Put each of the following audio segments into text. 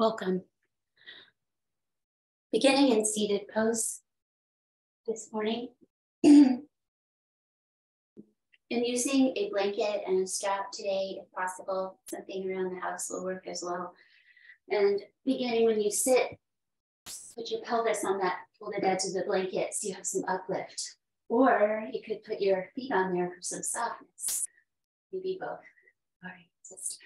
Welcome. Beginning in seated pose this morning. And using a blanket and a strap today, if possible. Something around the house will work as well. And beginning when you sit, put your pelvis on that folded edge of the blanket so you have some uplift. Or you could put your feet on there for some softness. Maybe both. All right, just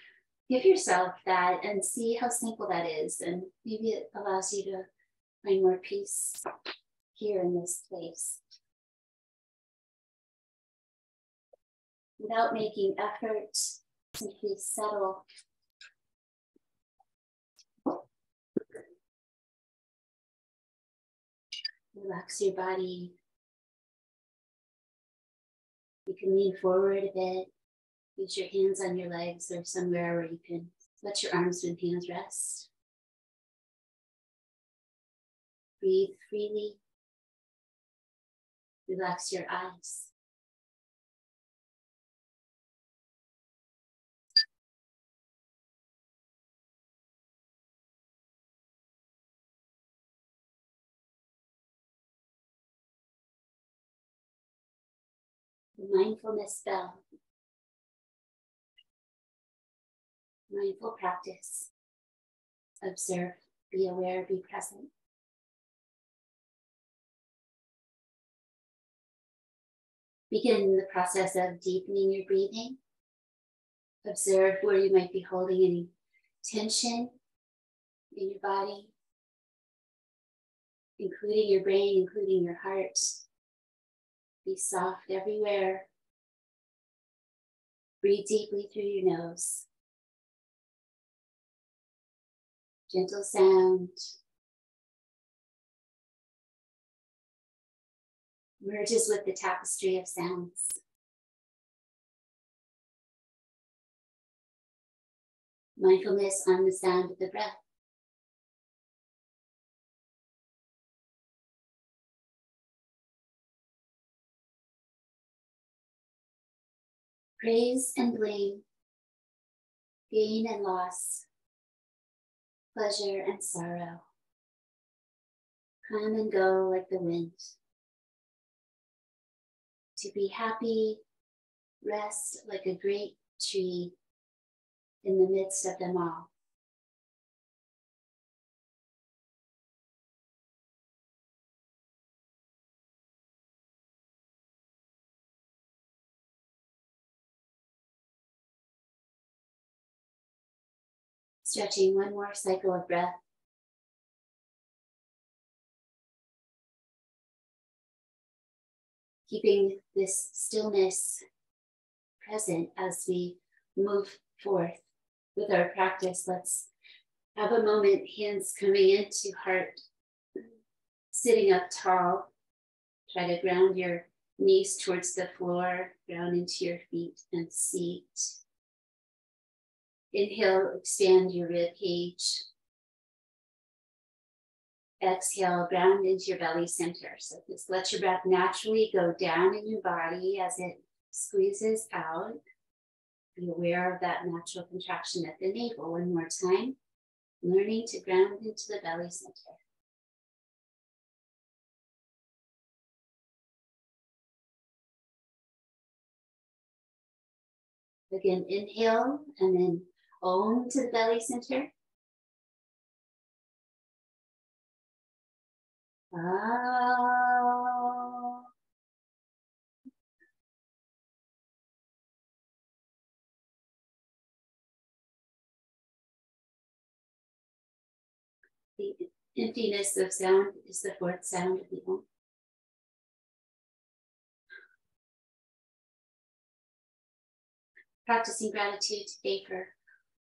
give yourself that and see how simple that is. And maybe it allows you to find more peace here in this place. Without making effort, simply settle. Relax your body. You can lean forward a bit. Use your hands on your legs or somewhere where you can let your arms and hands rest. Breathe freely. Relax your eyes. The mindfulness bell. Mindful practice. Observe, be aware, be present. Begin the process of deepening your breathing. Observe where you might be holding any tension in your body, including your brain, including your heart. Be soft everywhere. Breathe deeply through your nose. Gentle sound. Merges with the tapestry of sounds. Mindfulness on the sound of the breath. Praise and blame, gain and loss, pleasure and sorrow, come and go like the wind. To be happy, rest like a great tree in the midst of them all. Stretching one more cycle of breath. Keeping this stillness present as we move forth with our practice. Let's have a moment, hands coming into heart, sitting up tall. Try to ground your knees towards the floor, ground into your feet and seat. Inhale, expand your rib cage. Exhale, ground into your belly center. So just let your breath naturally go down in your body as it squeezes out. Be aware of that natural contraction at the navel. One more time. Learning to ground into the belly center. Again, inhale and then Om to the belly center. The emptiness of sound is the fourth sound of the Om. Practicing gratitude today for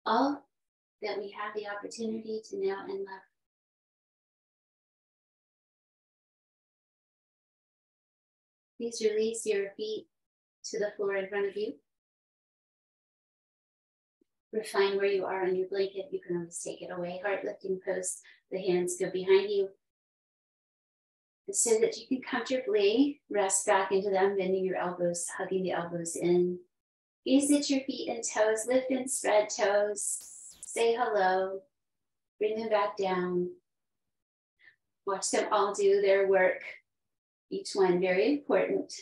all that we have the opportunity to know and love. Please release your feet to the floor in front of you. Refine where you are on your blanket. You can always take it away. Heart lifting pose. The hands go behind you. And so that you can comfortably rest back into them, bending your elbows, hugging the elbows in. Gaze at your feet and toes. Lift and spread toes. Say hello. Bring them back down. Watch them all do their work. Each one very important.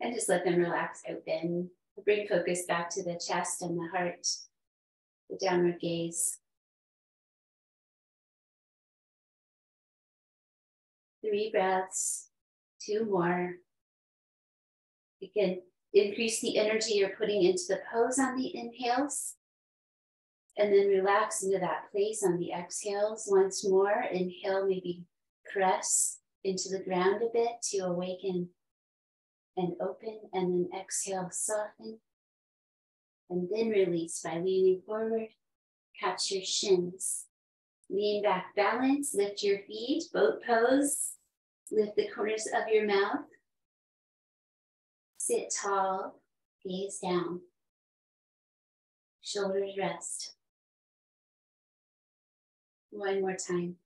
And just let them relax open. Bring focus back to the chest and the heart. The downward gaze. 3 breaths. 2 more. You can increase the energy you're putting into the pose on the inhales. And then relax into that place on the exhales. Once more, inhale, maybe press into the ground a bit to awaken and open. And then exhale, soften. And then release by leaning forward. Catch your shins. Lean back, balance, lift your feet, boat pose. Lift the corners of your mouth. Sit tall, gaze down. Shoulders rest. One more time.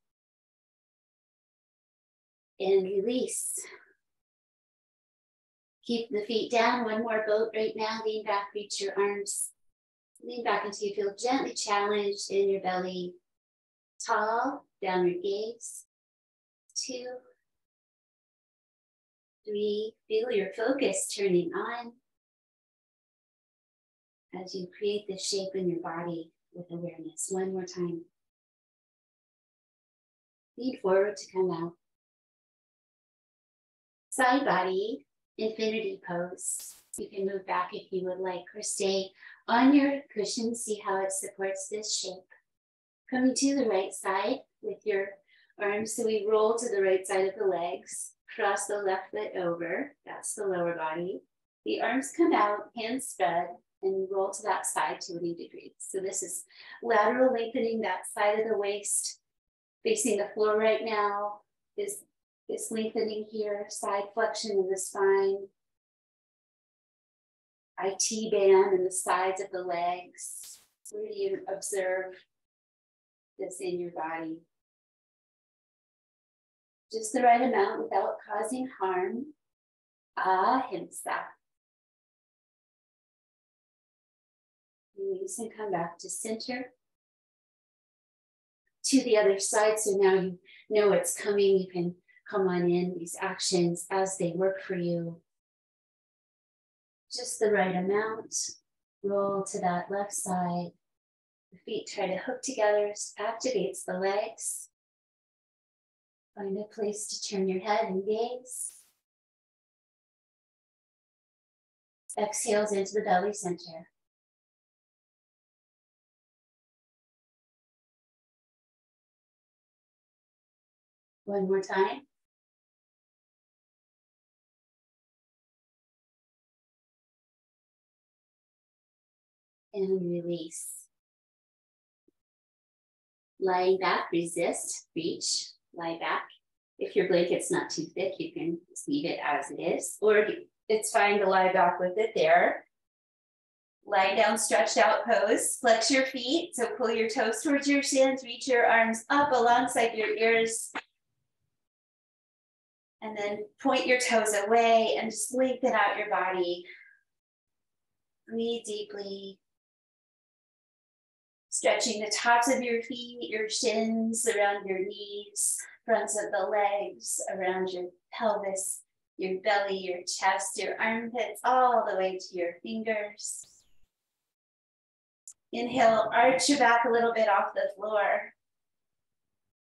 And release. Keep the feet down. One more boat right now. Lean back, reach your arms. Lean back until you feel gently challenged in your belly. Tall, downward gaze. 2, 3, feel your focus turning on as you create this shape in your body with awareness. One more time. Lean forward to come out. Side body, infinity pose. You can move back if you would like, or stay on your cushion. See how it supports this shape. Coming to the right side with your arms. So we roll to the right side of the legs. Cross the left foot over. That's the lower body. The arms come out, hands spread, and roll to that side 20 degrees. So this is lateral lengthening that side of the waist. Facing the floor right now is lengthening here, side flexion of the spine. IT band in the sides of the legs. Where do you observe this in your body? Just the right amount without causing harm. Ahimsa. Release and come back to center. To the other side, so now you know it's coming. You can come on in, these actions as they work for you. Just the right amount. Roll to that left side. The feet try to hook together, activates the legs. Find a place to turn your head and gaze. Exhales into the belly center. One more time. And release. Lying back, resist, reach, lie back. If your blanket's not too thick, you can just leave it as it is, or it's fine to lie back with it there. Lie down, stretched out pose. Flex your feet, so pull your toes towards your shins, reach your arms up alongside your ears. And then point your toes away and just lengthen out your body. Breathe deeply. Stretching the tops of your feet, your shins, around your knees, fronts of the legs, around your pelvis, your belly, your chest, your armpits, all the way to your fingers. Inhale, arch your back a little bit off the floor.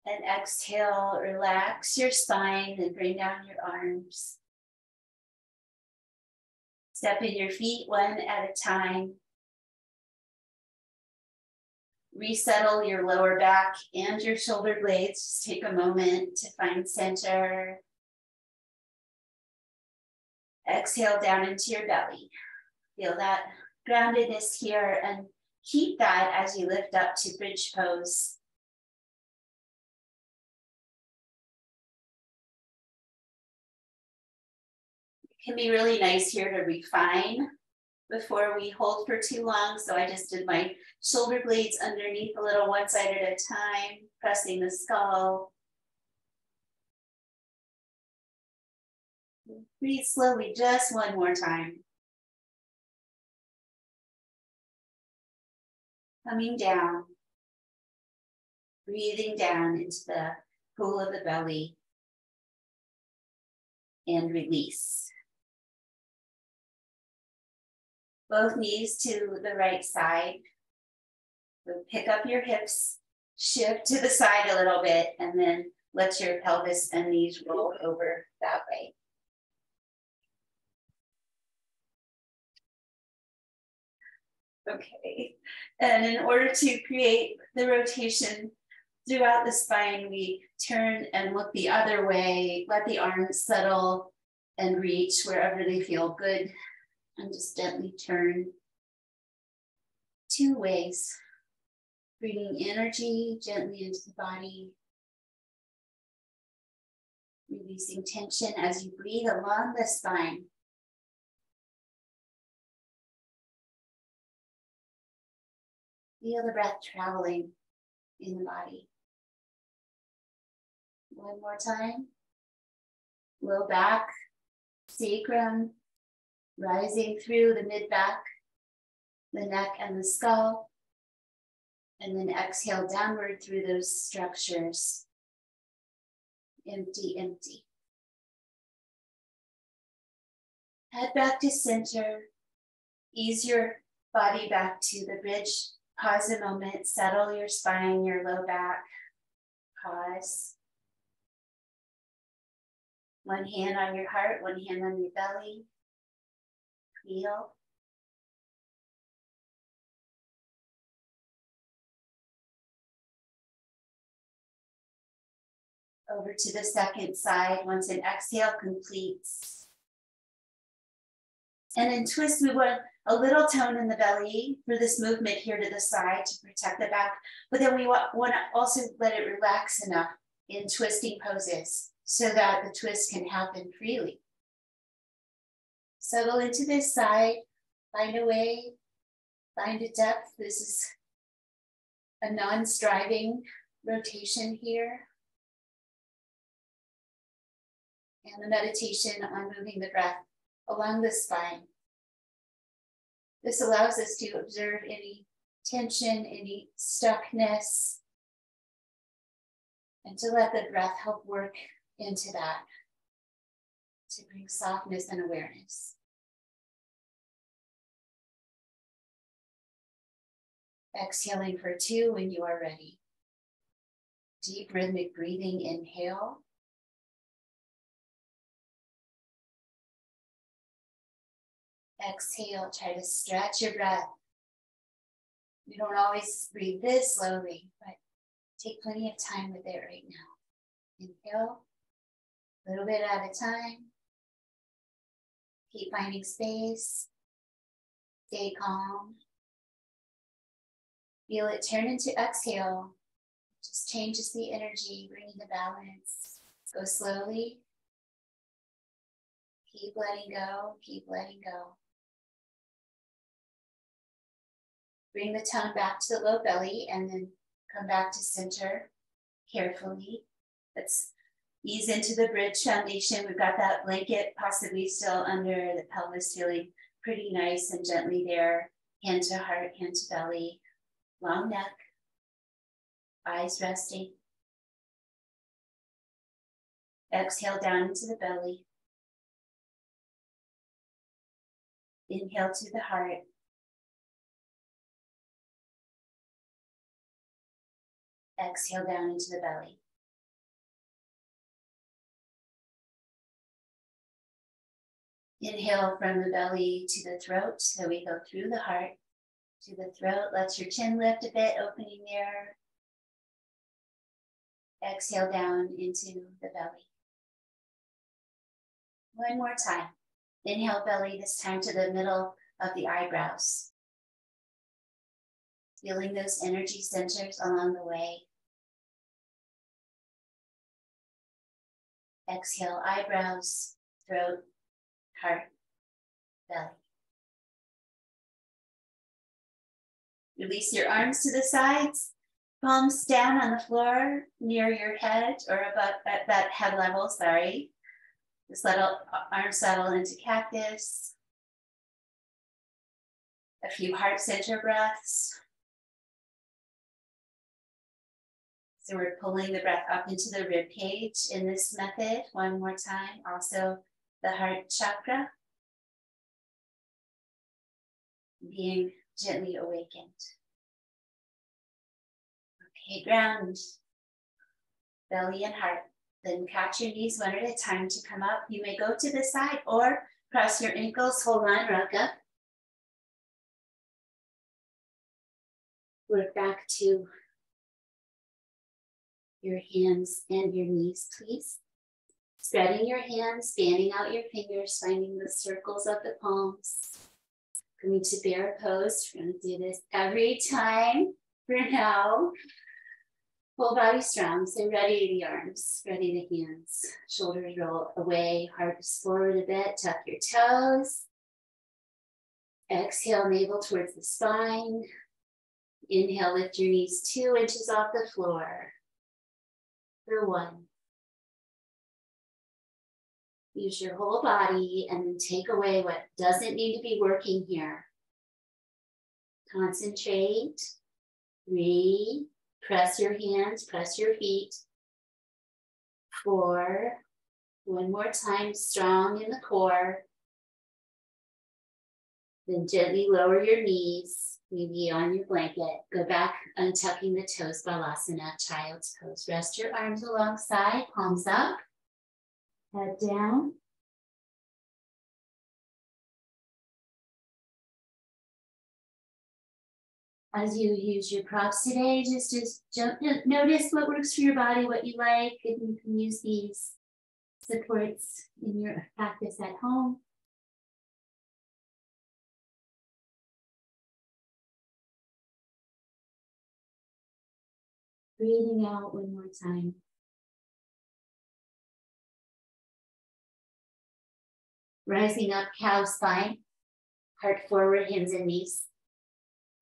And exhale, relax your spine and bring down your arms. Step in your feet one at a time. Resettle your lower back and your shoulder blades. Just take a moment to find center. Exhale down into your belly. Feel that groundedness here and keep that as you lift up to bridge pose. It can be really nice here to refine before we hold for too long. So I just did my shoulder blades underneath a little, one side at a time, pressing the skull. Breathe slowly, just one more time. Coming down. Breathing down into the pool of the belly and release. Both knees to the right side. So pick up your hips, shift to the side a little bit, and then let your pelvis and knees roll over that way. Okay, and in order to create the rotation throughout the spine, we turn and look the other way, let the arms settle and reach wherever they feel good, and just gently turn 2 ways, bringing energy gently into the body, releasing tension as you breathe along the spine. Feel the breath traveling in the body. One more time. Low back, sacrum, rising through the mid-back, the neck and the skull. And then exhale downward through those structures. Empty, empty. Head back to center. Ease your body back to the bridge. Pause a moment, settle your spine, your low back. Pause. One hand on your heart, one hand on your belly. Feel. Over to the second side once an exhale completes. And in twist, we want a little tone in the belly for this movement here to the side to protect the back. But then we want to also let it relax enough in twisting poses so that the twist can happen freely. Settle into this side, find a way, find a depth. This is a non-striving rotation here. And the meditation on moving the breath along the spine. This allows us to observe any tension, any stuckness, and to let the breath help work into that, to bring softness and awareness. Exhaling for 2 when you are ready. Deep rhythmic breathing, inhale. Exhale, try to stretch your breath. You don't always breathe this slowly, but take plenty of time with it right now. Inhale, a little bit at a time. Keep finding space. Stay calm. Feel it turn into exhale. Just changes the energy, bringing the balance. Go slowly. Keep letting go, keep letting go. Bring the tongue back to the low belly and then come back to center carefully. Let's ease into the bridge foundation. We've got that blanket possibly still under the pelvis, feeling pretty nice and gently there. Hand to heart, hand to belly. Long neck. Eyes resting. Exhale down into the belly. Inhale to the heart. Exhale down into the belly. Inhale from the belly to the throat. So we go through the heart to the throat. Let your chin lift a bit, opening there. Exhale down into the belly. One more time. Inhale belly, this time to the middle of the eyebrows. Feeling those energy centers along the way. Exhale, eyebrows, throat, heart, belly. Release your arms to the sides, palms down on the floor near your head or above at that head level, sorry. Just let arms settle into cactus. A few heart center breaths. So we're pulling the breath up into the rib cage in this method. One more time. Also the heart chakra being gently awakened. Okay, ground, belly and heart. Then catch your knees one at a time to come up. You may go to the side or cross your ankles, hold on, rock up. Work back to your hands and your knees, please. Spreading your hands, fanning out your fingers, finding the circles of the palms. Coming to bear pose. We're going to do this every time for now. Full body strong, so ready the arms, ready the hands. Shoulders roll away, heart is forward a bit, tuck your toes. Exhale, navel towards the spine. Inhale, lift your knees 2 inches off the floor. For 1. Use your whole body and then take away what doesn't need to be working here. Concentrate, 3, press your hands, press your feet. 4, one more time, strong in the core. Then gently lower your knees, maybe on your blanket. Go back, untucking the toes, Balasana, child's pose. Rest your arms alongside, palms up, head down. As you use your props today, just notice what works for your body, what you like, and you can use these supports in your practice at home. Breathing out one more time. Rising up, cow spine, heart forward, hands and knees.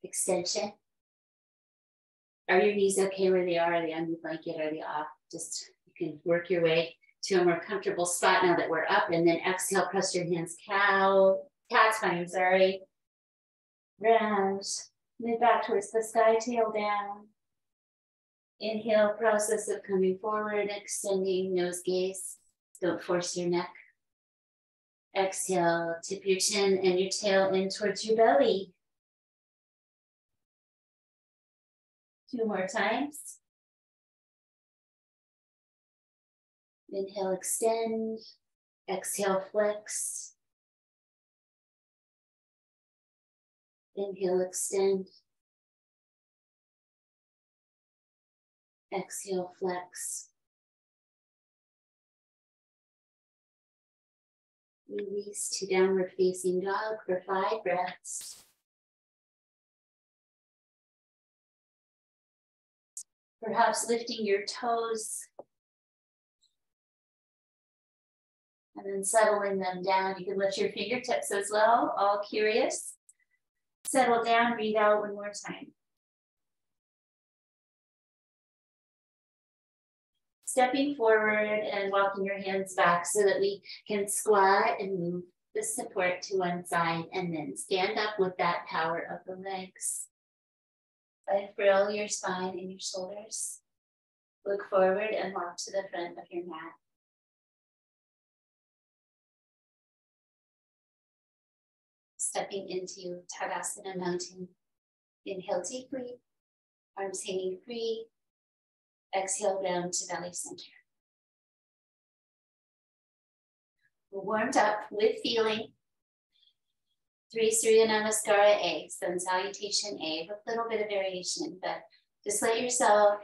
Extension. Are your knees okay where they are? Are they on your blanket? Are they off? Just, you can work your way to a more comfortable spot now that we're up. And then exhale, press your hands, cat spine, sorry. Round, move back towards the sky, tail down. Inhale, process of coming forward, extending nose gaze. Don't force your neck. Exhale, tip your chin and your tail in towards your belly. 2 more times. Inhale, extend. Exhale, flex. Inhale, extend. Exhale, flex. Release to downward facing dog for 5 breaths. Perhaps lifting your toes and then settling them down. You can lift your fingertips as well, all curious. Settle down, breathe out one more time. Stepping forward and walking your hands back so that we can squat and move the support to one side and then stand up with that power of the legs. Unfurl your spine and your shoulders. Look forward and walk to the front of your mat. Stepping into Tadasana Mountain. Inhale deeply, arms hanging free. Exhale down to belly center. We're warmed up with feeling. 3 Surya Namaskara A, Sun Salutation A, with a little bit of variation, but just let yourself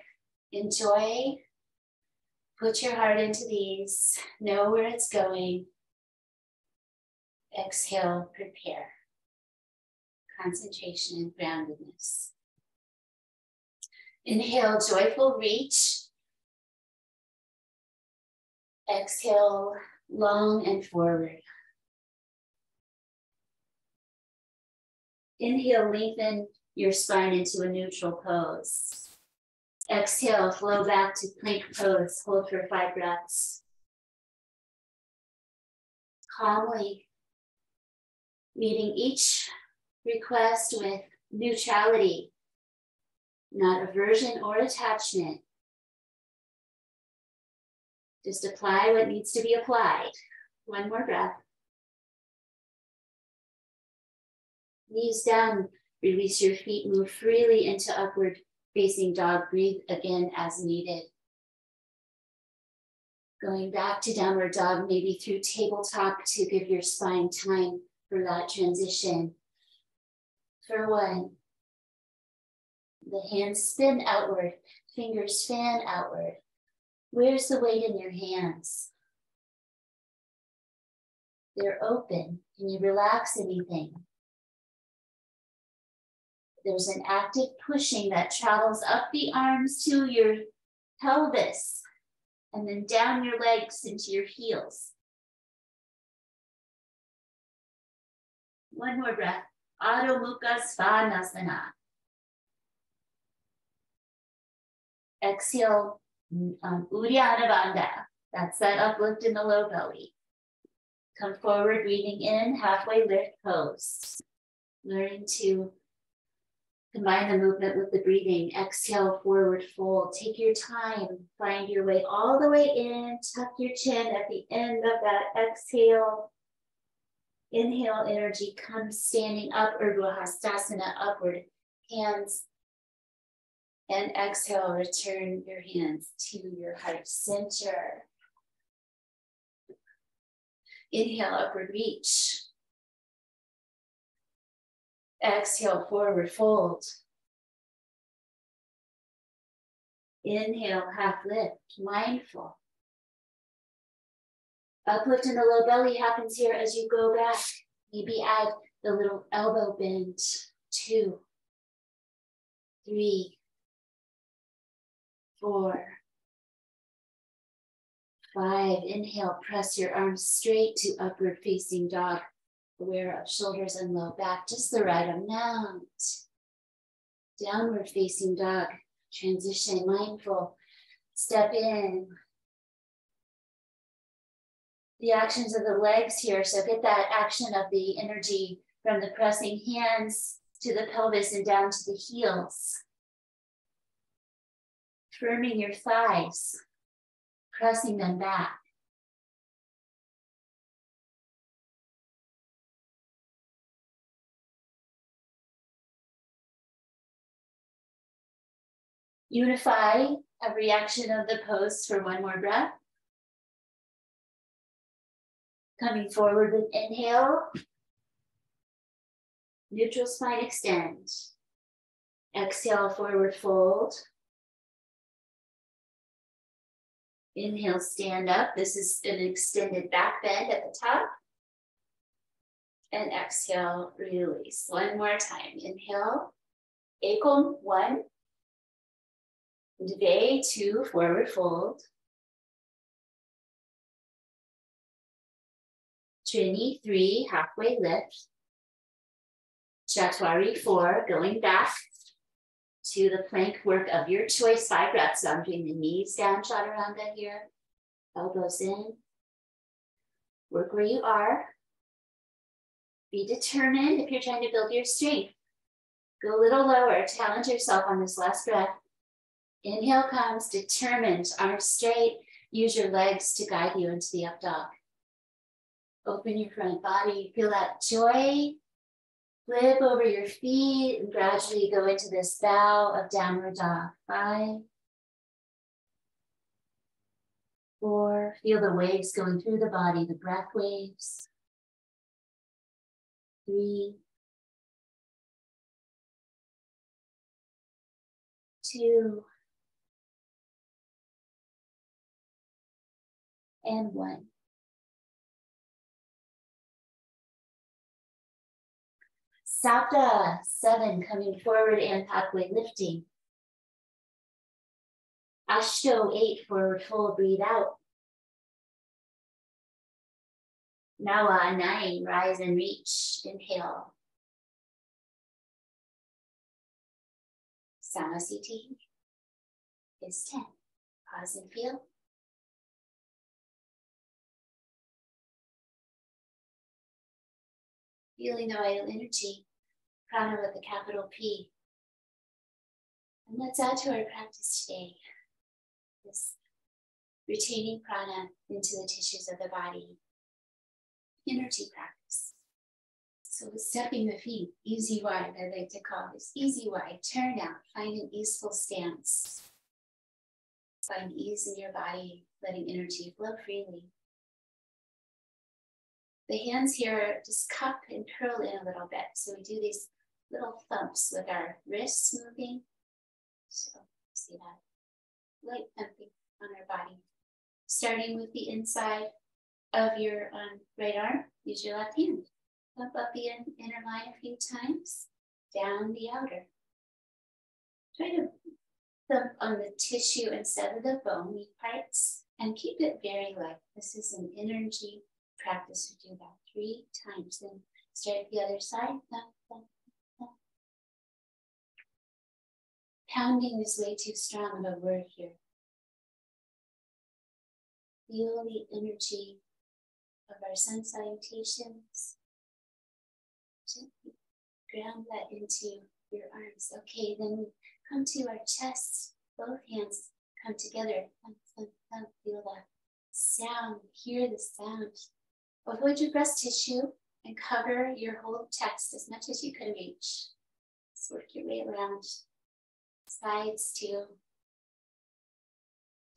enjoy. Put your heart into these, know where it's going. Exhale, prepare. Concentration and groundedness. Inhale, joyful reach. Exhale, long and forward. Inhale, lengthen your spine into a neutral pose. Exhale, flow back to plank pose. Hold for 5 breaths. Calmly meeting each request with neutrality, not aversion or attachment, Just apply what needs to be applied. One more breath. Knees down, release your feet, move freely into upward facing dog. Breathe again as needed. Going back to downward dog, maybe through tabletop to give your spine time for that transition. For 1, the hands spin outward, fingers fan outward. Where's the weight in your hands? They're open. Can you relax anything? There's an active pushing that travels up the arms to your pelvis and then down your legs into your heels. One more breath. Adho Mukha Svanasana. Exhale, Uddiyana Bandha. That's that uplift in the low belly. Come forward, breathing in, halfway lift pose. Learning to combine the movement with the breathing. Exhale, forward fold. Take your time. Find your way all the way in. Tuck your chin at the end of that exhale. Inhale, energy comes standing up, Urdhva Hastasana, upward. Hands. And exhale, return your hands to your heart center. Inhale, upward reach. Exhale, forward fold. Inhale, half lift, mindful. Uplift in the low belly happens here as you go back. Maybe add the little elbow bend. 2, 3, 4, 5. Inhale, press your arms straight to upward facing dog. Aware of shoulders and low back, just the right amount. Downward facing dog, transition, mindful. Step in. The actions of the legs here, so get that action of the energy from the pressing hands to the pelvis and down to the heels. Firming your thighs, pressing them back. Unify every action of the pose for one more breath. Coming forward with inhale. Neutral spine extend. Exhale, forward fold. Inhale, stand up. This is an extended back bend at the top. And exhale, release. One more time. Inhale. Ekam, 1. Dve, 2, forward fold. Trini, 3, halfway lift. Chatwari, 4, going back to the plank work of your choice. 5 breaths. So I'm doing the knees down, chaturanga here. Elbows in. Work where you are. Be determined if you're trying to build your strength. Go a little lower. Challenge yourself on this last breath. Inhale comes, determined, arms straight. Use your legs to guide you into the up dog. Open your front body. Feel that joy. Flip over your feet and gradually go into this bow of downward dog. 5, 4. Feel the waves going through the body, the breath waves. 3, 2, and 1. Sapta, 7, coming forward and pathway lifting. Ashto, 8, forward fold, breathe out. Nawa, 9, rise and reach, inhale. Samasthiti is 10. Pause and feel. Feeling the vital energy, prana with a capital P. And let's add to our practice today this retaining prana into the tissues of the body. Energy practice. So stepping the feet, easy wide, I like to call this easy wide. Turn out, find an easeful stance. Find ease in your body, letting energy flow freely. The hands here just cup and curl in a little bit. So we do these little thumps with our wrists moving. So see that light thumping on our body. Starting with the inside of your right arm, use your left hand. Thump up the inner line a few times, down the outer. Try to thump on the tissue instead of the bony parts and keep it very light. This is an energy practice. We do that 3 times. Then start the other side. Thump, thump, thump. Pounding is way too strong of a word here. Feel the energy of our sun salutations. Gently ground that into your arms. Okay, then we come to our chest. Both hands come together. Thump, thump, thump. Feel that sound. Hear the sound. Avoid your breast tissue and cover your whole chest as much as you can reach. Just work your way around. Sides too.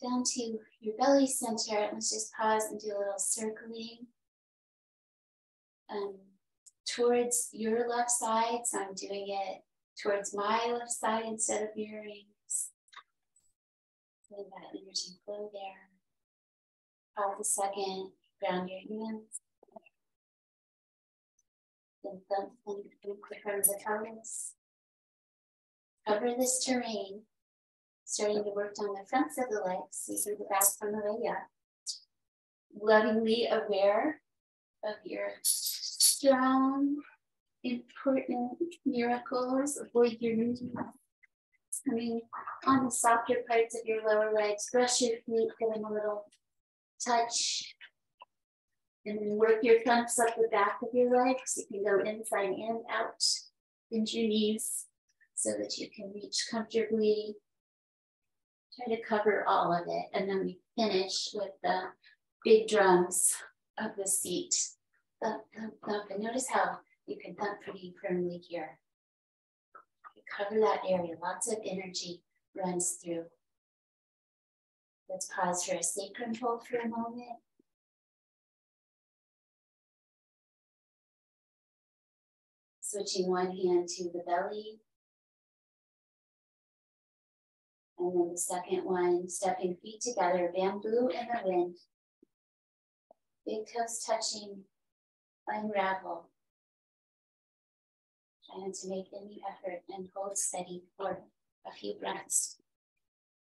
Down to your belly center. Let's just pause and do a little circling. Towards your left side, so I'm doing it towards my left side instead of mirroring. Let that energy flow there. Pause a second, ground your hands. Then thump from the pelvis. Cover this terrain, starting to work on the fronts of the legs, using the back from the way up. Lovingly aware of your strong, important miracles. Avoid your knees coming on the softer parts of your lower legs. Brush your feet, give them a little touch. And then work your thumps up the back of your legs. You can go inside and out. Bend your knees so that you can reach comfortably. Try to cover all of it. And then we finish with the big drums of the seat. Thump, thump, thump. And notice how you can thump pretty firmly here. You cover that area. Lots of energy runs through. Let's pause for a sacrum hold for a moment. Switching one hand to the belly. And then the second one, stepping feet together, bamboo in the wind. Big toes touching, unravel. Trying to make any effort and hold steady for a few breaths.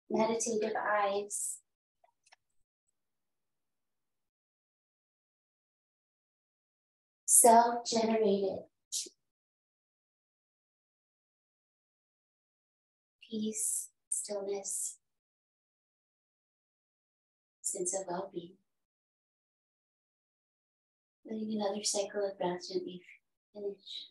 Meditative eyes. Self-generated. Peace, stillness, sense of well-being. Letting another cycle of breath gently finish.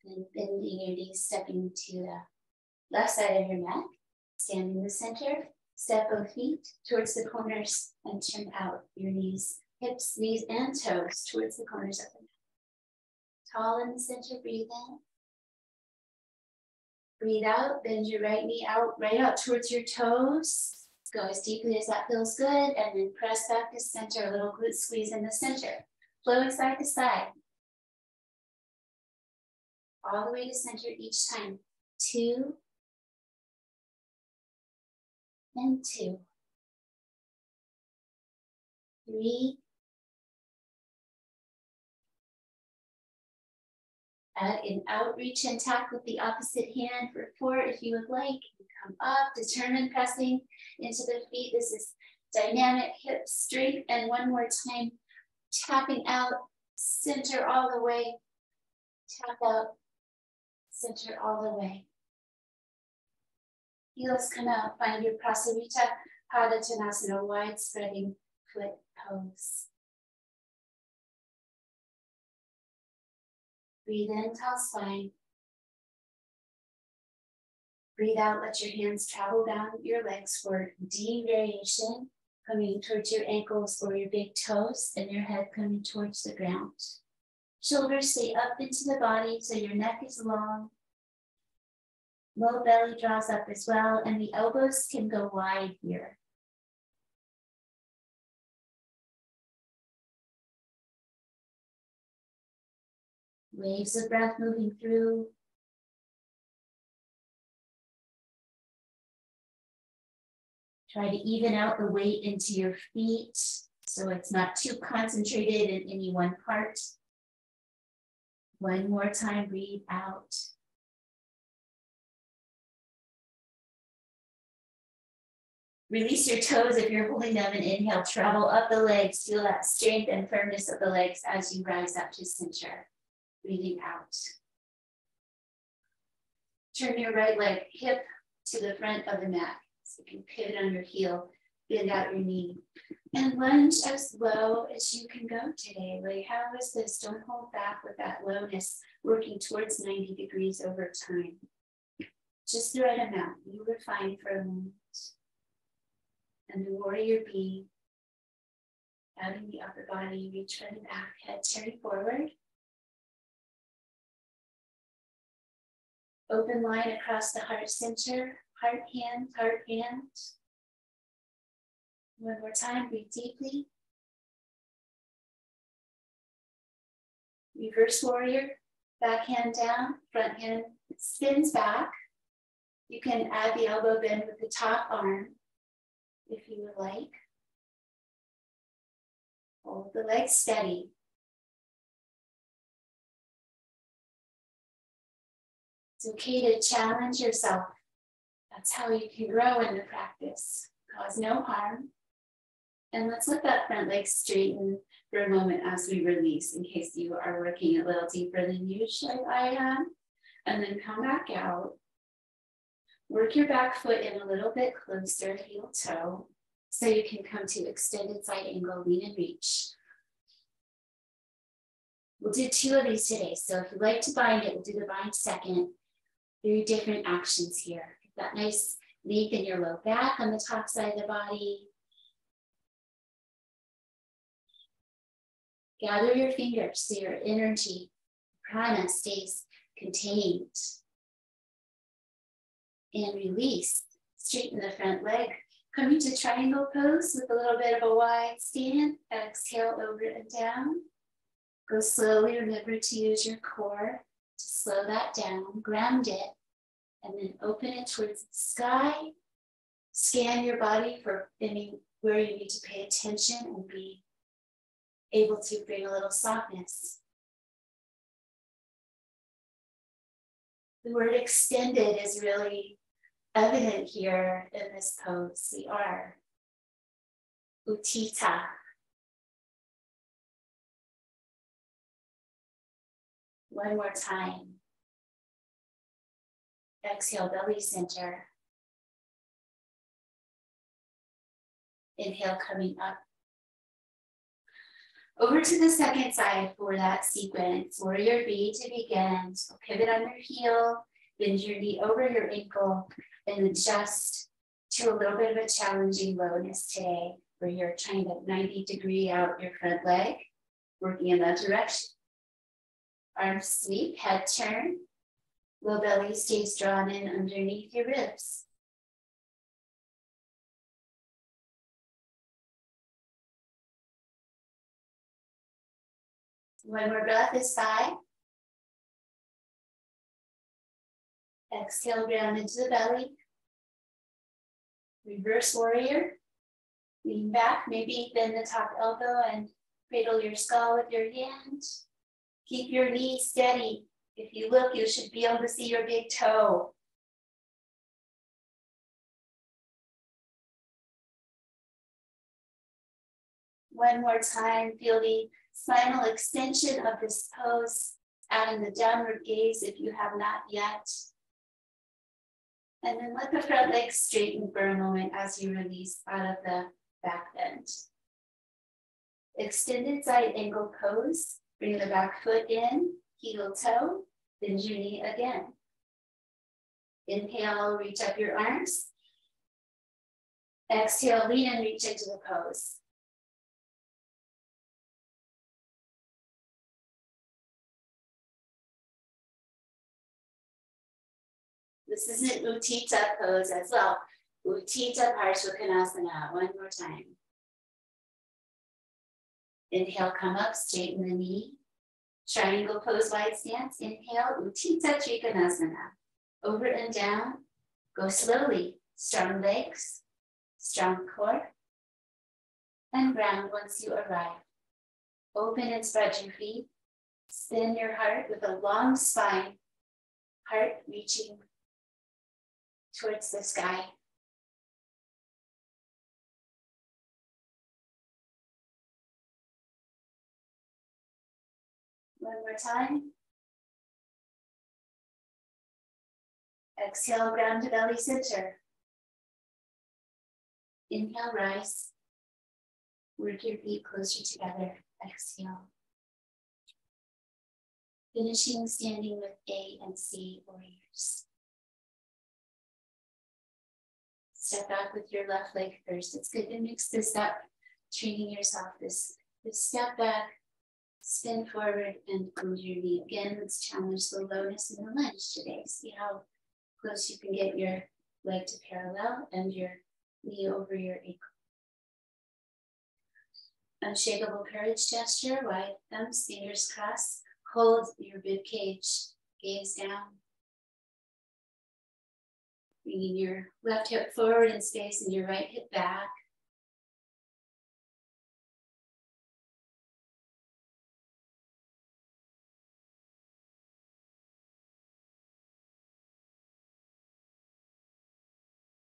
And bending your knees, stepping to the left side of your mat. Stand in the center, step both feet towards the corners and turn out your knees, hips, knees, and toes towards the corners of the mat. Tall in the center, breathe in. Breathe out, bend your right knee out, right out towards your toes. Go as deeply as that feels good, and then press back to center, a little glute squeeze in the center. Flowing side to side. All the way to center each time. 2 and 2. 3. Add an outreach and tap with the opposite hand for 4 if you would like. Come up, determined pressing into the feet. This is dynamic hip strength. And one more time, tapping out, center all the way. Tap out, center all the way. Heels come out, find your Prasarita Padottanasana, wide spreading foot pose. Breathe in, tall spine. Breathe out, let your hands travel down your legs for D variation, coming towards your ankles or your big toes, and your head coming towards the ground. Shoulders stay up into the body so your neck is long. Low belly draws up as well, and the elbows can go wide here. Waves of breath moving through. Try to even out the weight into your feet so it's not too concentrated in any one part. One more time, breathe out. Release your toes if you're holding them, and inhale, travel up the legs. Feel that strength and firmness of the legs as you rise up to center. Breathing out. Turn your right leg hip to the front of the mat. So you can pivot on your heel, bend out your knee, and lunge as low as you can go today. Like, how is this? Don't hold back with that lowness, working towards 90 degrees over time. Just the right amount. You were fine for a moment. And the warrior bee, out in the upper body, reach for the back, head turn forward. Open line across the heart center, heart, hand, heart, hand. One more time, breathe deeply. Reverse warrior, back hand down, front hand spins back. You can add the elbow bend with the top arm if you would like. Hold the legs steady. It's okay to challenge yourself. That's how you can grow in the practice. Cause no harm. And let's let that front leg straighten for a moment as we release, in case you are working a little deeper than usual, like I am. And then come back out. Work your back foot in a little bit closer, heel toe, so you can come to extended side angle, lean and reach. We'll do 2 of these today. So if you'd like to bind it, we'll do the bind second. 3 different actions here. Get that nice length in your low back on the top side of the body. Gather your fingers so your energy, prana, stays contained. And release. Straighten the front leg. Coming to triangle pose with a little bit of a wide stand. Exhale over and down. Go slowly. Remember to use your core to slow that down. Ground it. And then open it towards the sky. Scan your body for anywhere you need to pay attention and be able to bring a little softness. The word extended is really evident here in this pose. We are Utthita. One more time. Exhale, belly center. Inhale, coming up. Over to the second side for that sequence. Warrior B to begin. So pivot on your heel, bend your knee over your ankle, and adjust to a little bit of a challenging lowness today, where you're trying to 90 degree out your front leg, working in that direction. Arms sweep, head turn. Low belly stays drawn in underneath your ribs. One more breath is 5. Exhale, ground into the belly. Reverse warrior. Lean back, maybe bend the top elbow and cradle your skull with your hand. Keep your knees steady. If you look, you should be able to see your big toe. One more time, feel the spinal extension of this pose, adding the downward gaze if you have not yet. And then let the front leg straighten for a moment as you release out of the back bend. Extended side angle pose. Bring the back foot in, heel toe, bend your knee again. Inhale, reach up your arms. Exhale, lean and reach into the pose. This isn't Utthita pose as well. Utthita Parshvakonasana. One more time. Inhale, come up, straighten the knee. Triangle pose, wide stance. Inhale, Utthita Trikonasana. Over and down. Go slowly. Strong legs, strong core. And round once you arrive. Open and spread your feet. Spin your heart with a long spine. Heart reaching towards the sky. One more time. Exhale, ground to belly center. Inhale, rise. Work your feet closer together. Exhale. Finishing standing with A and C warriors. Step back with your left leg first. It's good to mix this up, training yourself this step back, spin forward, and bend your knee. Again, let's challenge the lowness and the lunge today. See how close you can get your leg to parallel and your knee over your ankle. Unshakable courage gesture, wide thumbs, fingers crossed. Hold your rib cage, gaze down. Bringing your left hip forward in space and your right hip back.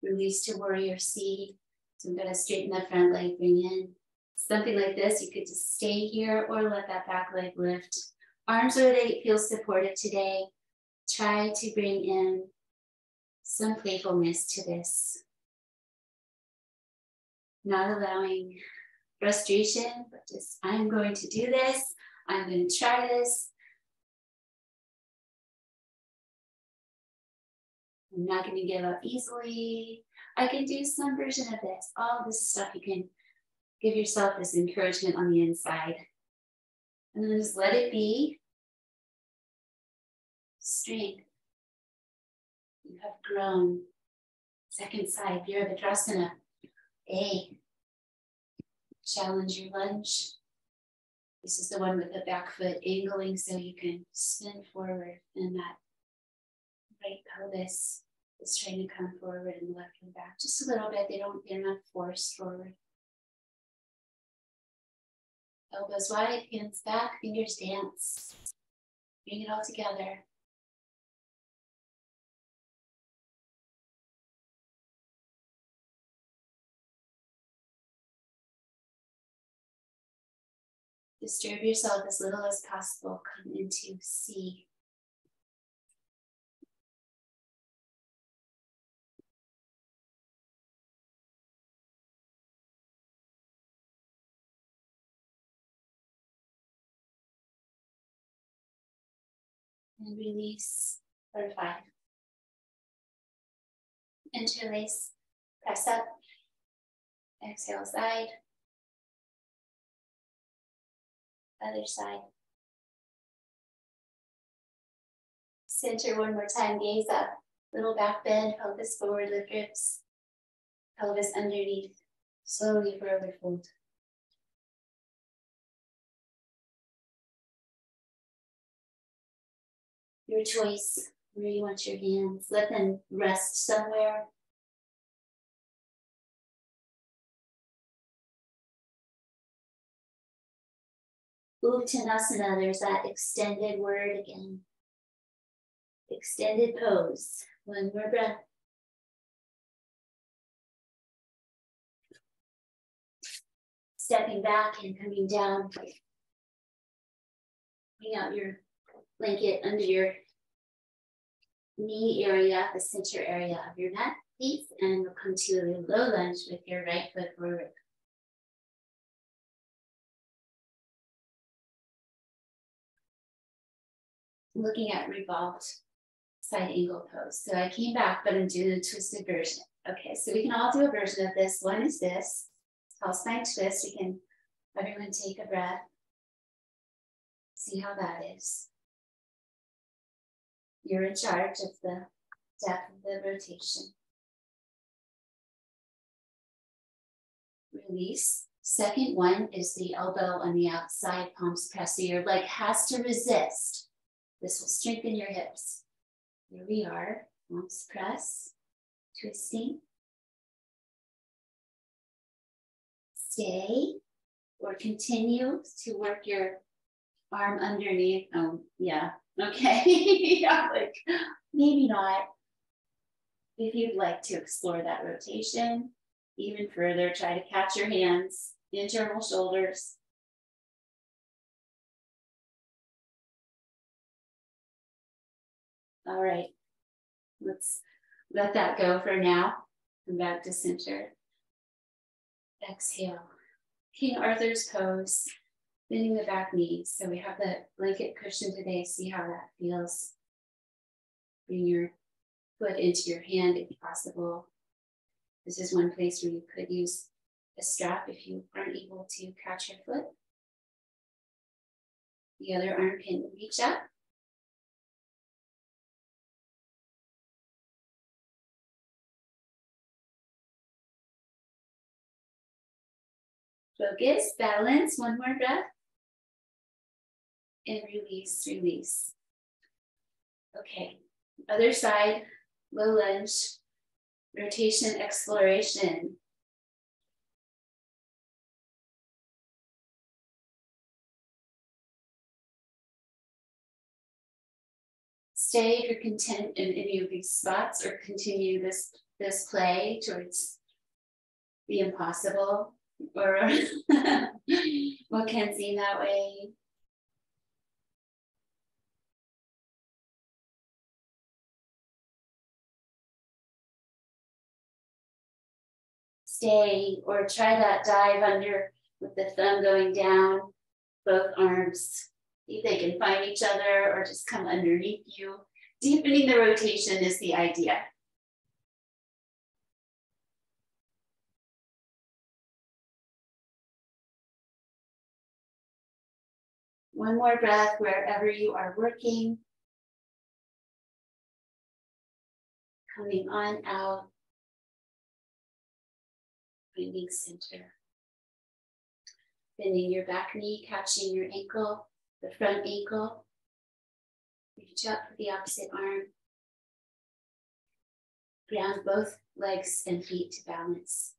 Release to warrior C. So I'm going to straighten the front leg, bring in. Something like this, you could just stay here or let that back leg lift. Arms where they feel supported today. Try to bring in some playfulness to this. Not allowing frustration, but just, I'm going to do this. I'm going to try this. I'm not going to give up easily. I can do some version of this. All this stuff, you can give yourself this encouragement on the inside. And then just let it be. Strength. You have grown. Second side, Virabhadrasana. A. Challenge your lunge. This is the one with the back foot angling so you can spin forward, and that right pelvis is trying to come forward and left and back just a little bit. They're not forced forward. Elbows wide, hands back, fingers dance. Bring it all together. Disturb yourself as little as possible. Come into C. And release for 5. Interlace, press up, exhale side, other side. Center one more time, gaze up, little back bend, pelvis forward, lift ribs, pelvis underneath, slowly forward fold. Your choice, where you want your hands. Let them rest somewhere. Uttanasana, there's that extended word again. Extended pose. One more breath. Stepping back and coming down. Bring out your blanket under your knee area, the center area of your mat, please, and we'll come to a low lunge with your right foot forward. Looking at revolved side angle pose. So I came back, but I'm doing a twisted version. Okay, so we can all do a version of this. One is this, tall spine twist. We can, everyone take a breath. See how that is. You're in charge of the depth of the rotation. Release. Second one is the elbow on the outside, palms pressed. So your leg has to resist. This will strengthen your hips. Here we are, palms press, twisting. Stay or continue to work your arm underneath. Oh, yeah, okay. Yeah, like, maybe not. If you'd like to explore that rotation even further, try to catch your hands, internal shoulders. All right, let's let that go for now. Come back to center. Exhale. King Arthur's pose, bending the back knees. So we have the blanket cushion today. See how that feels. Bring your foot into your hand if possible. This is one place where you could use a strap if you aren't able to catch your foot. The other arm can reach up. Focus, balance, one more breath. And release, release. Okay, other side, low lunge, rotation, exploration. Stay if you're content in any of these spots, or continue this play towards the impossible, or what can seem that way. Stay or try that dive under with the thumb going down, both arms. See if they can find each other or just come underneath you. Deepening the rotation is the idea. One more breath wherever you are working. Coming on out. Finding center. Bending your back knee, catching your ankle, the front ankle. Reach up with the opposite arm. Ground both legs and feet to balance.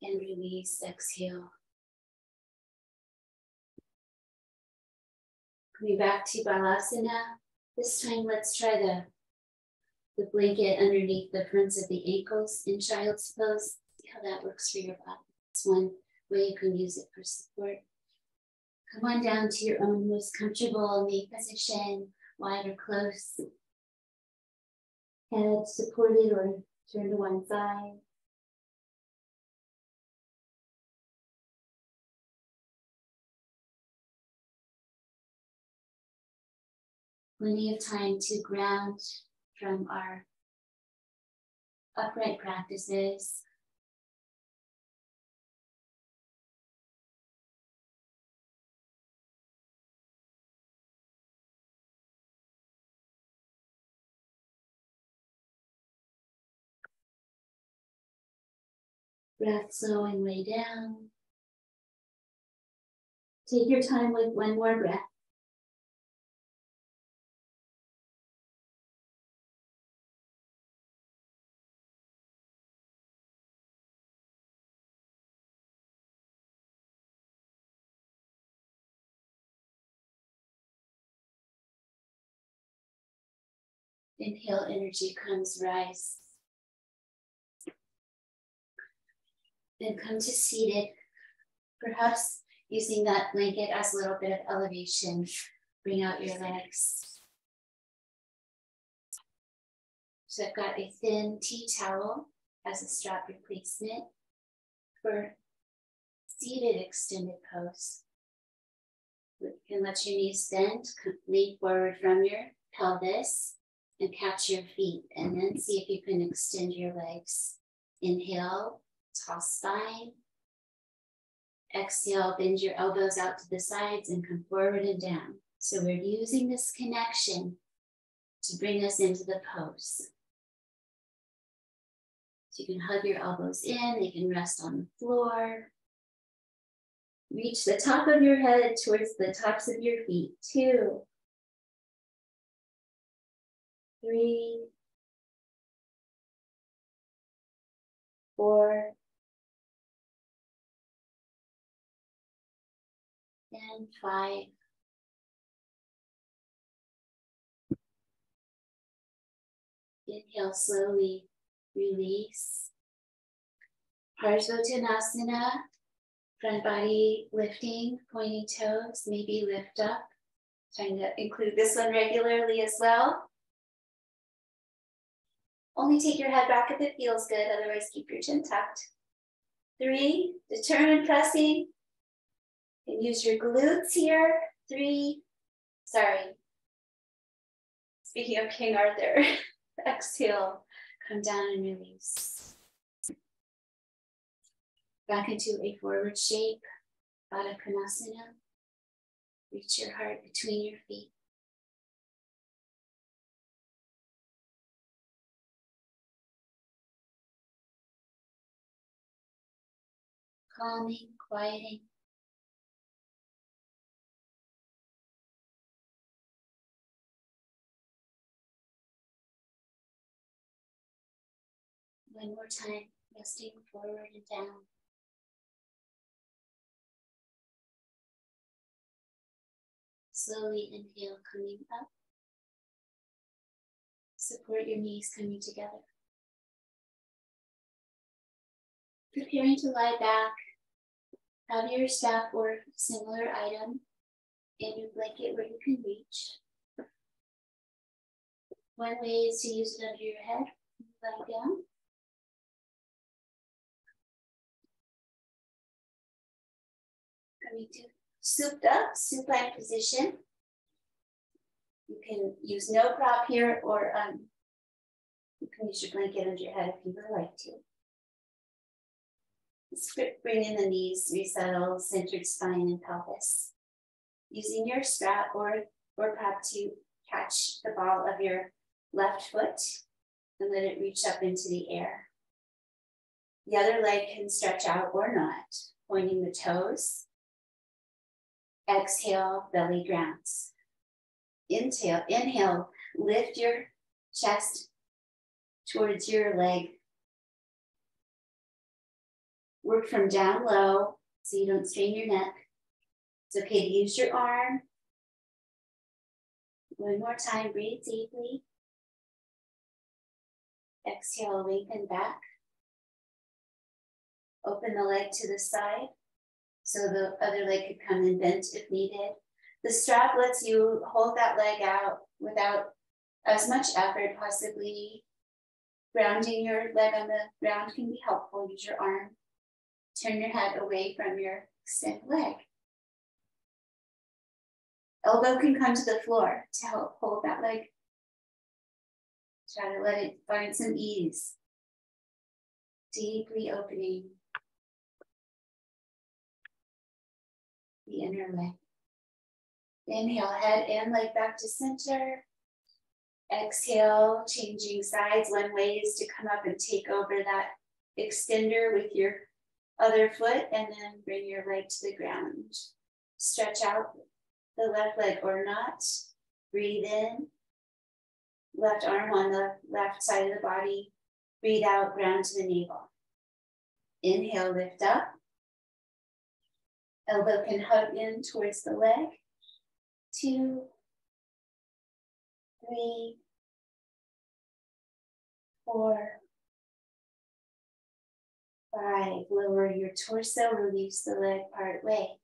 And release, exhale. Coming back to Balasana. This time, let's try the blanket underneath the fronts of the ankles in child's pose. See how that works for your body. It's one way you can use it for support. Come on down to your own most comfortable knee position, wide or close. Head supported or turned to one side. Plenty of time to ground from our upright practices. Breath slowing way down. Take your time with one more breath. Inhale, energy comes, rise. Then come to seated, perhaps using that blanket as a little bit of elevation. Bring out your legs. So I've got a thin tea towel as a strap replacement for seated extended pose. You can let your knees bend, lean forward from your pelvis and catch your feet, and then see if you can extend your legs. Inhale, tall spine. Exhale, bend your elbows out to the sides and come forward and down. So we're using this connection to bring us into the pose. So you can hug your elbows in, they can rest on the floor. Reach the top of your head towards the tops of your feet. 2, 3, 4, and 5. Inhale, slowly release. Parsvottanasana, front body lifting, pointing toes, maybe lift up. Trying to include this one regularly as well. Only take your head back if it feels good, otherwise keep your chin tucked. 3, determined pressing. You can use your glutes here. 3, speaking of King Arthur, exhale, come down and release. Back into a forward shape, Baddha Konasana. Reach your heart between your feet. Calming, quieting. One more time, resting forward and down. Slowly inhale, coming up. Support your knees coming together. Preparing to lie back. Have your staff or similar item in your blanket where you can reach. One way is to use it under your head, lie down. Coming to souped up, supine position. You can use no prop here, or you can use your blanket under your head if you would like to. Bring in the knees, resettle, centered spine and pelvis. Using your strap or prop to catch the ball of your left foot and let it reach up into the air. The other leg can stretch out or not, pointing the toes. Exhale, belly grounds. Inhale, lift your chest towards your leg. Work from down low so you don't strain your neck. It's okay to use your arm. One more time, breathe deeply. Exhale, lengthen back. Open the leg to the side so the other leg could come in bent if needed. The strap lets you hold that leg out without as much effort, possibly. Grounding your leg on the ground can be helpful. Use your arm. Turn your head away from your extended leg. Elbow can come to the floor to help hold that leg. Try to let it find some ease. Deeply opening the inner leg. Inhale, head and leg back to center. Exhale, changing sides. One way is to come up and take over that extender with your other foot and then bring your leg to the ground. Stretch out the left leg or not. Breathe in. Left arm on the left side of the body. Breathe out, ground to the navel. Inhale, lift up. Elbow can hug in towards the leg. 2, 3, 4, 5. Lower your torso, release the leg part way.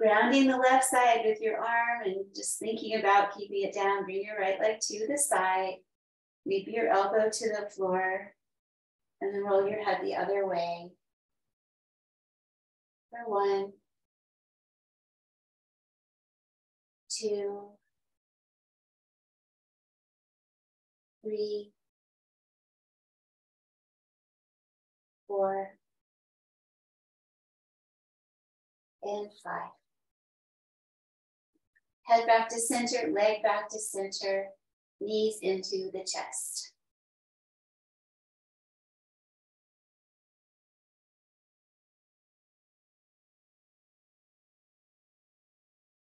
Grounding the left side with your arm and just thinking about keeping it down. Bring your right leg to the side. Leap your elbow to the floor and then roll your head the other way. For 1, 2, 3, 4, and 5. Head back to center, leg back to center, knees into the chest.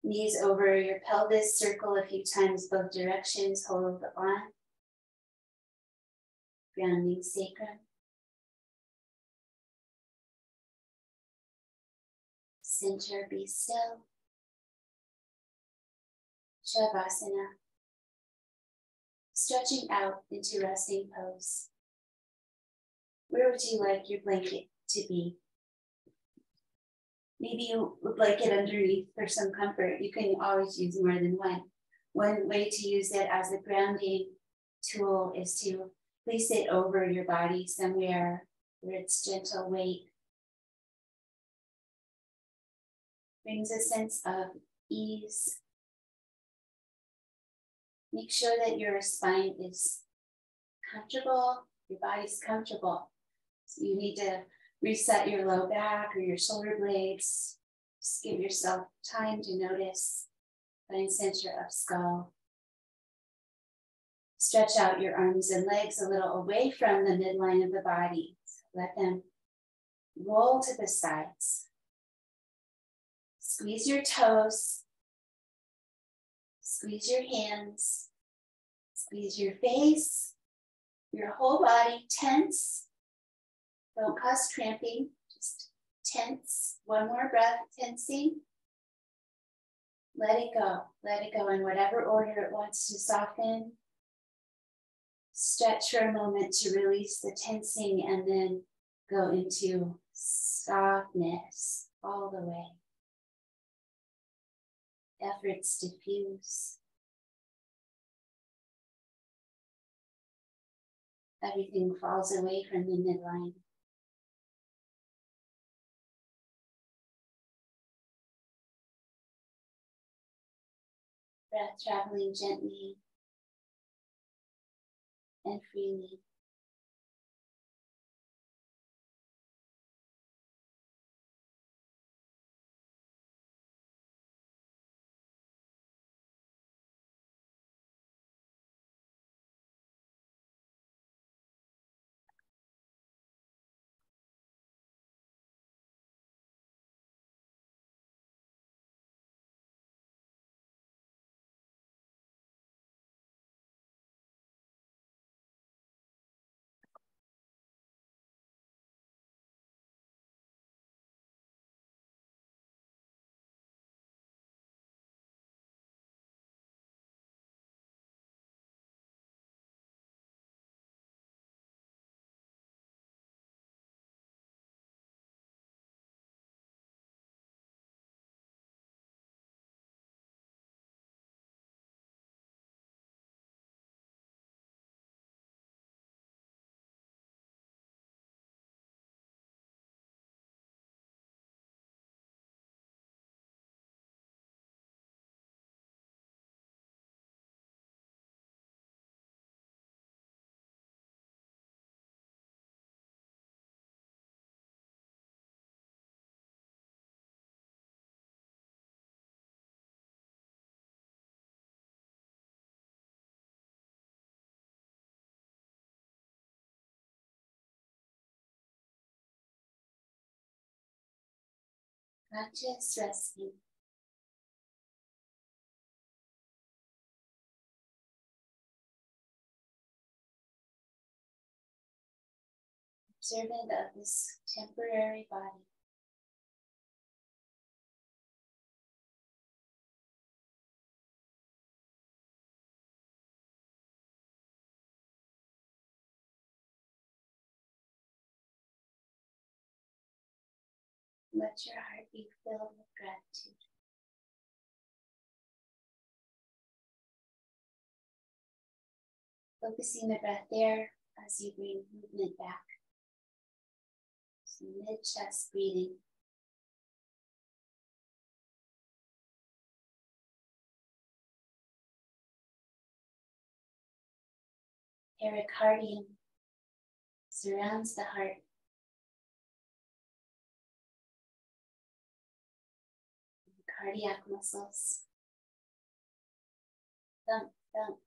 Knees over your pelvis, circle a few times both directions, hold on. Grounding sacrum. Center, be still. Shavasana. Stretching out into resting pose. Where would you like your blanket to be? Maybe you would like it underneath for some comfort. You can always use more than one. One way to use it as a grounding tool is to place it over your body somewhere where it's gentle weight. Brings a sense of ease. Make sure that your spine is comfortable, your body's comfortable. So you need to reset your low back or your shoulder blades. Just give yourself time to notice. Find center of skull. Stretch out your arms and legs a little away from the midline of the body. So let them roll to the sides. Squeeze your toes. Squeeze your hands. Squeeze your face. Your whole body tense. Don't cause cramping, just tense. One more breath, tensing. Let it go in whatever order it wants to soften. Stretch for a moment to release the tensing and then go into softness all the way. Efforts diffuse. Everything falls away from the midline. Breath traveling gently and freely. Not just resting. Observant of this temporary body. Let your heart be filled with gratitude. Focusing the breath there as you bring movement back. So mid-chest breathing. Pericardium surrounds the heart. Cardiac muscles. Thump, thump.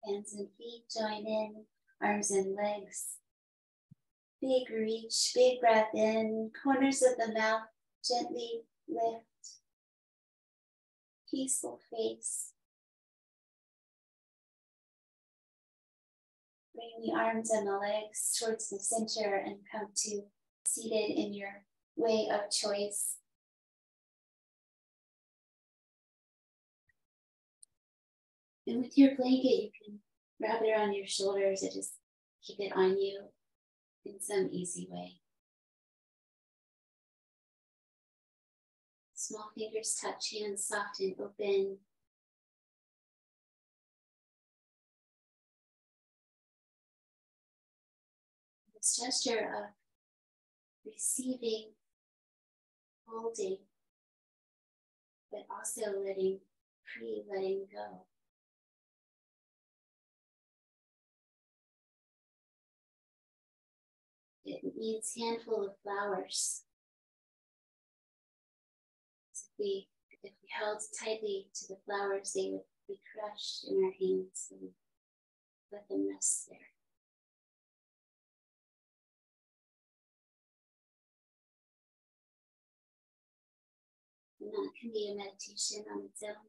Hands and feet join in, arms and legs. Big reach, big breath in, corners of the mouth gently lift. Peaceful face. Bring the arms and the legs towards the center and come to seated in your way of choice. And with your blanket, you can wrap it around your shoulders and just keep it on you in some easy way. Small fingers touch, hands soft and open. This gesture of receiving, holding, but also letting go. It means handful of flowers. So if we held tightly to the flowers, they would be crushed in our hands, and let them rest there. And that can be a meditation on its own.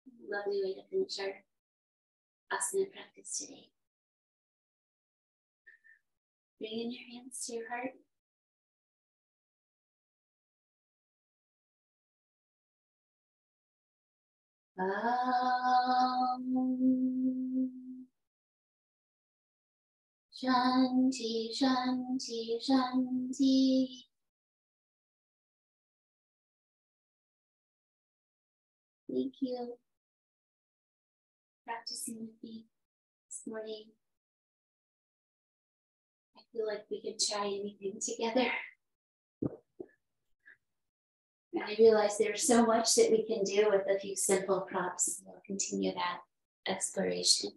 A lovely way to finish our asana practice today. Bring in your hands to your heart. Shanti, Shanti, Shanti. Thank you for practicing with me this morning. I feel like we could try anything together. And I realize there's so much that we can do with a few simple props. We'll continue that exploration.